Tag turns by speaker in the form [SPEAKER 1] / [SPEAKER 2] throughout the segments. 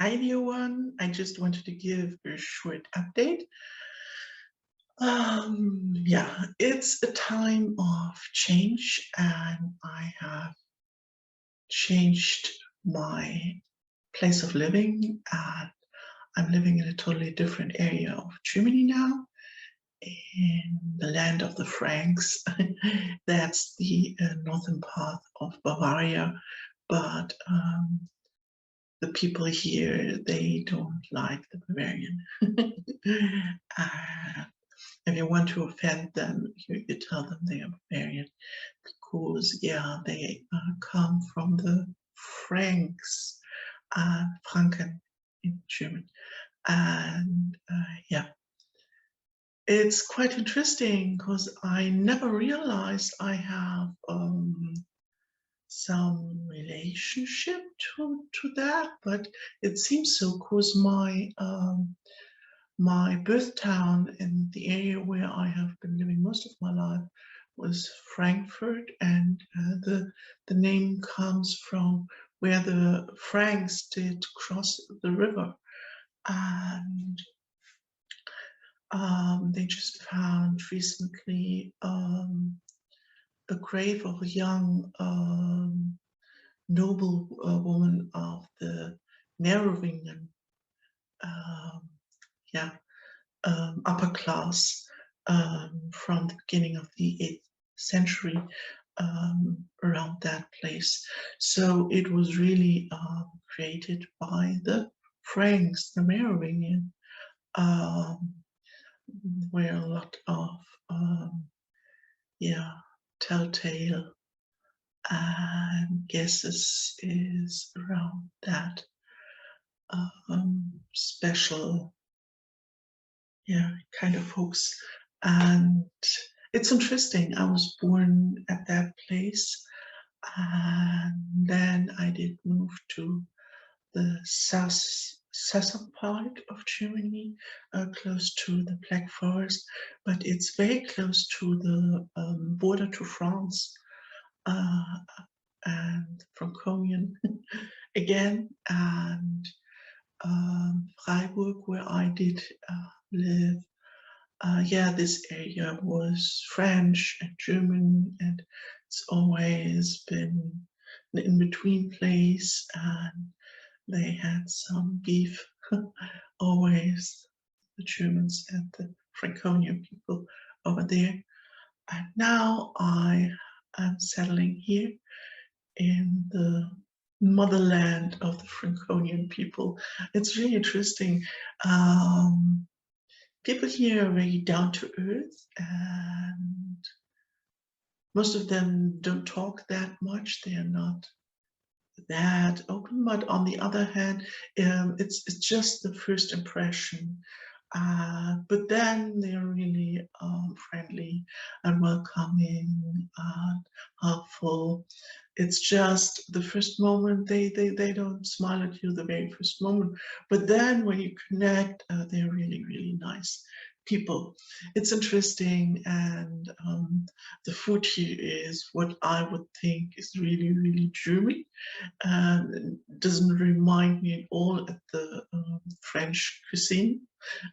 [SPEAKER 1] Hi everyone, I just wanted to give a short update. Yeah, it's a time of change and I have changed my place of living and I'm living in a totally different area of Germany now, in the land of the Franks. That's the northern part of Bavaria, but the people here, they don't like the Bavarian. If you want to offend them, you tell them they are Bavarian, because, yeah, they come from the Franks, Franken in German. And yeah, it's quite interesting because I never realized I have some relationship to that, but it seems so because my birth town in the area where I have been living most of my life was Frankfurt, and the name comes from where the Franks did cross the river, and they just found recently a grave of a young noble woman of the Merovingian, yeah, upper class from the beginning of the 8th century around that place. So it was really created by the Franks, the Merovingian, where a lot of yeah, telltale and guesses is around that special, yeah, kind of folks. And it's interesting. I was born at that place, and then I did move to the southern part of Germany, close to the Black Forest, but it's very close to the border to France, and Franconian again, and Freiburg, where I did live. Yeah, this area was French and German, and it's always been an in-between place, and they had some beef, always, the Germans and the Franconian people over there. And now I am settling here in the motherland of the Franconian people. It's really interesting. People here are very down to earth, and most of them don't talk that much. They are not that open, but on the other hand, it's just the first impression. But then they're really friendly and welcoming and helpful. It's just the first moment they don't smile at you the very first moment, but then when you connect, they're really, really nice people. It's interesting, and the food here is what I would think is really, really German. It doesn't remind me at all of the French cuisine,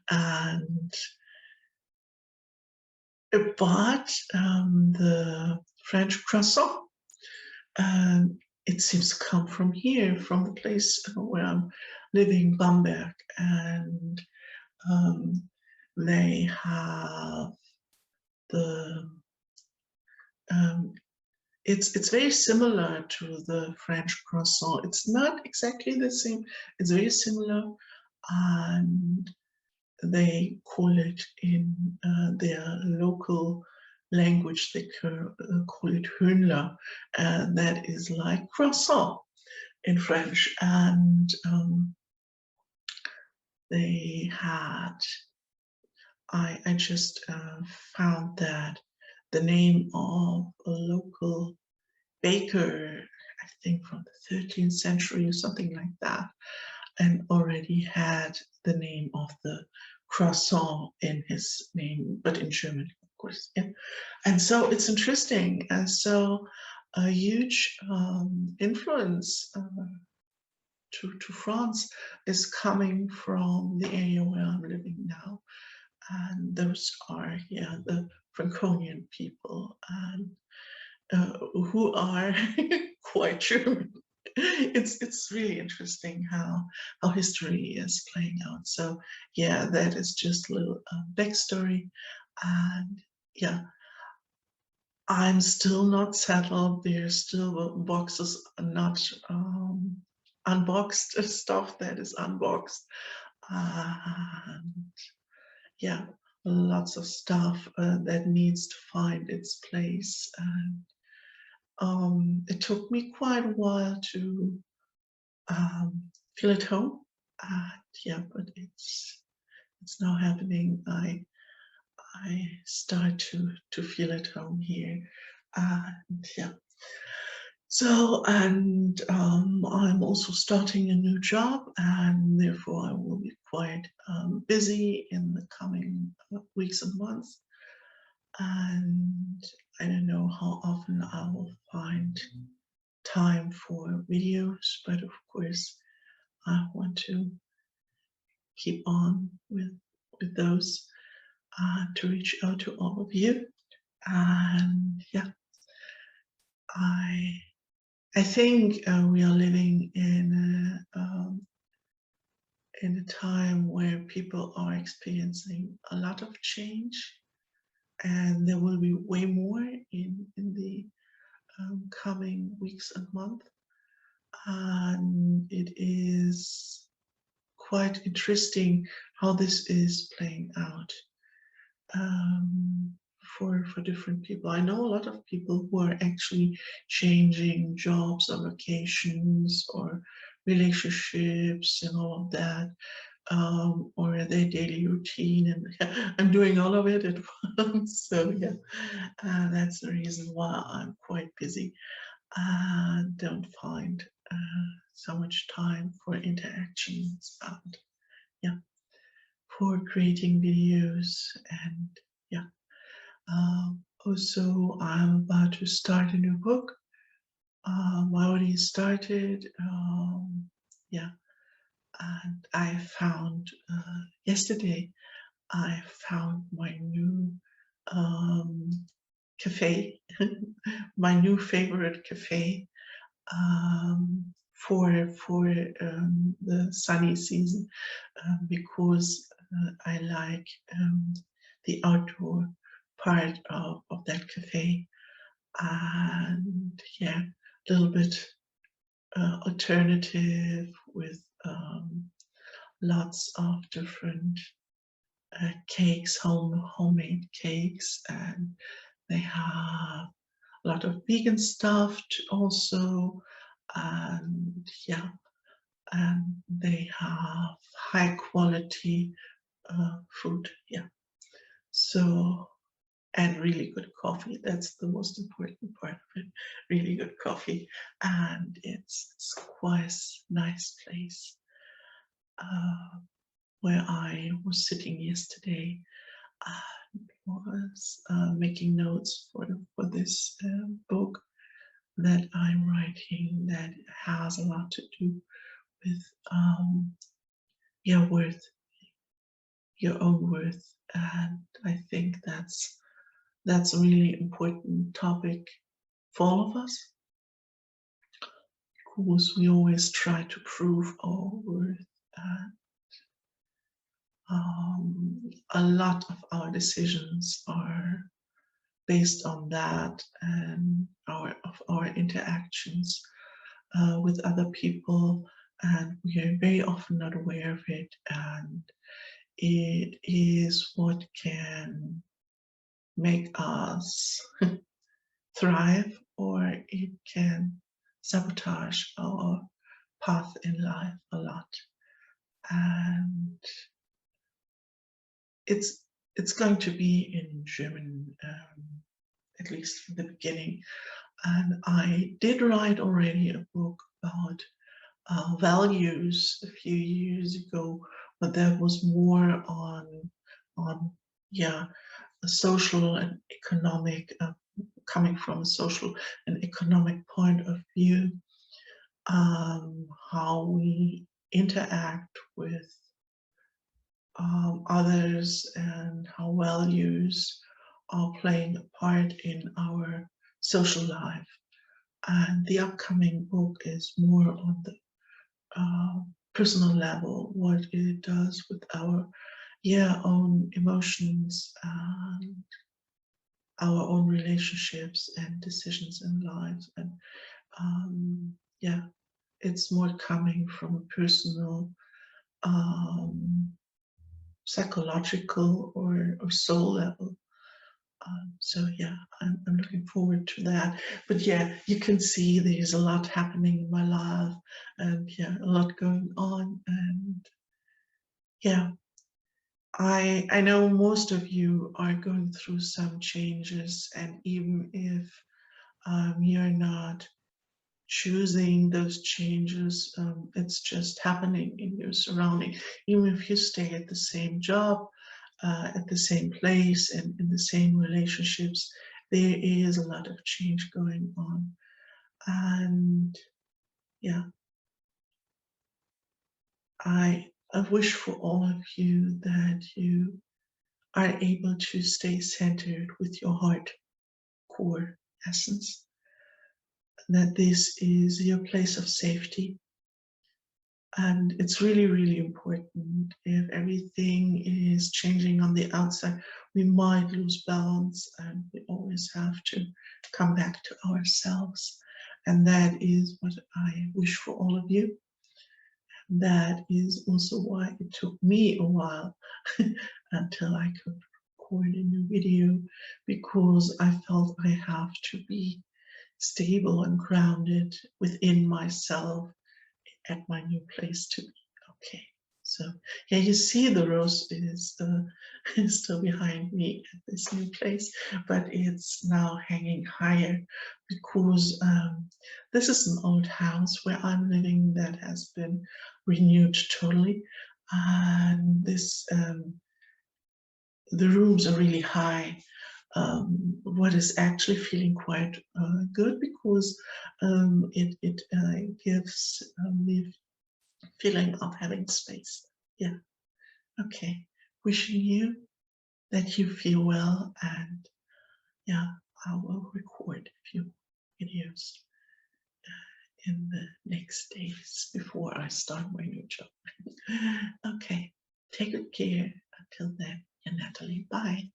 [SPEAKER 1] and but the French croissant, it seems to come from here, from the place where I'm living, Bamberg, and they have the it's very similar to the French croissant. It's not exactly the same. It's very similar, and they call it in their local language, they call it Hühnler, and that is like croissant in French. And they had, I just found that the name of a local baker, I think from the 13th century or something like that, and already had the name of the croissant in his name, but in German, of course. Yeah. And so it's interesting. And so a huge influence to France is coming from the area where I'm living now, and those are, yeah, the Franconian people, and who are quite German. It's really interesting how history is playing out. So yeah, that is just a little backstory, and yeah, I'm still not settled. There's still boxes not unboxed, stuff that is unboxed, and yeah, lots of stuff that needs to find its place. And it took me quite a while to feel at home. Yeah, but it's now happening. I start to feel at home here. And yeah. So, and I'm also starting a new job, and therefore I will be quite busy in the coming weeks and months. And I don't know how often I will find time for videos, but of course I want to keep on with those to reach out to all of you. And yeah, I think we are living in a time where people are experiencing a lot of change, and there will be way more in the coming weeks and months. And it is quite interesting how this is playing out for different people. I know a lot of people who are actually changing jobs or locations or relationships and all of that, or their daily routine, and I'm doing all of it at once. So yeah, that's the reason why I'm quite busy and don't find so much time for interactions and yeah, for creating videos. And yeah, also I'm about to start a new book. I already started, yeah, and I found yesterday I found my new cafe, my new favorite cafe for the sunny season, because I like the outdoor part of that cafe, and yeah, a little bit alternative with lots of different cakes, homemade cakes, and they have a lot of vegan stuff also, and yeah, and they have high quality food, yeah. So, and really good coffee. That's the most important part of it. Really good coffee, and it's quite a nice place. Where I was sitting yesterday and was making notes for this book that I'm writing, that has a lot to do with your worth, your own worth. And I think that's a really important topic for all of us, because we always try to prove our worth. A lot of our decisions are based on that, and our interactions with other people, and we are very often not aware of it, and it is what can make us thrive, or it can sabotage our path in life a lot. And it's going to be in German, at least for the beginning. And I did write already a book about values a few years ago, but that was more on yeah, a social and economic, coming from a social and economic point of view. how we interact with others, and how values are playing a part in our social life. And the upcoming book is more on the personal level, what it does with our own emotions and our own relationships and decisions in life. And yeah, it's more coming from a personal psychological or soul level. So yeah, I'm looking forward to that. But yeah, you can see there's a lot happening in my life, and yeah, a lot going on. And yeah, I know most of you are going through some changes, and even if you're not choosing those changes, it's just happening in your surrounding. Even if you stay at the same job, at the same place, and in the same relationships, there is a lot of change going on. And yeah, I wish for all of you that you are able to stay centered with your heart core essence, that this is your place of safety. And it's really, really important. If everything is changing on the outside, we might lose balance, and we always have to come back to ourselves. And that is what I wish for all of you. That is also why it took me a while until I could record a new video, because I felt I have to be stable and grounded within myself at my new place to be okay. So yeah, you see the rose is still behind me at this new place, but it's now hanging higher because this is an old house where I'm living that has been renewed totally, and this the rooms are really high. What is actually feeling quite good, because it gives the feeling of having space. Yeah. Okay. Wishing you that you feel well, and yeah, I will record a few videos in the next days before I start my new job. Okay. Take good care. Until then, your Natalie. Bye.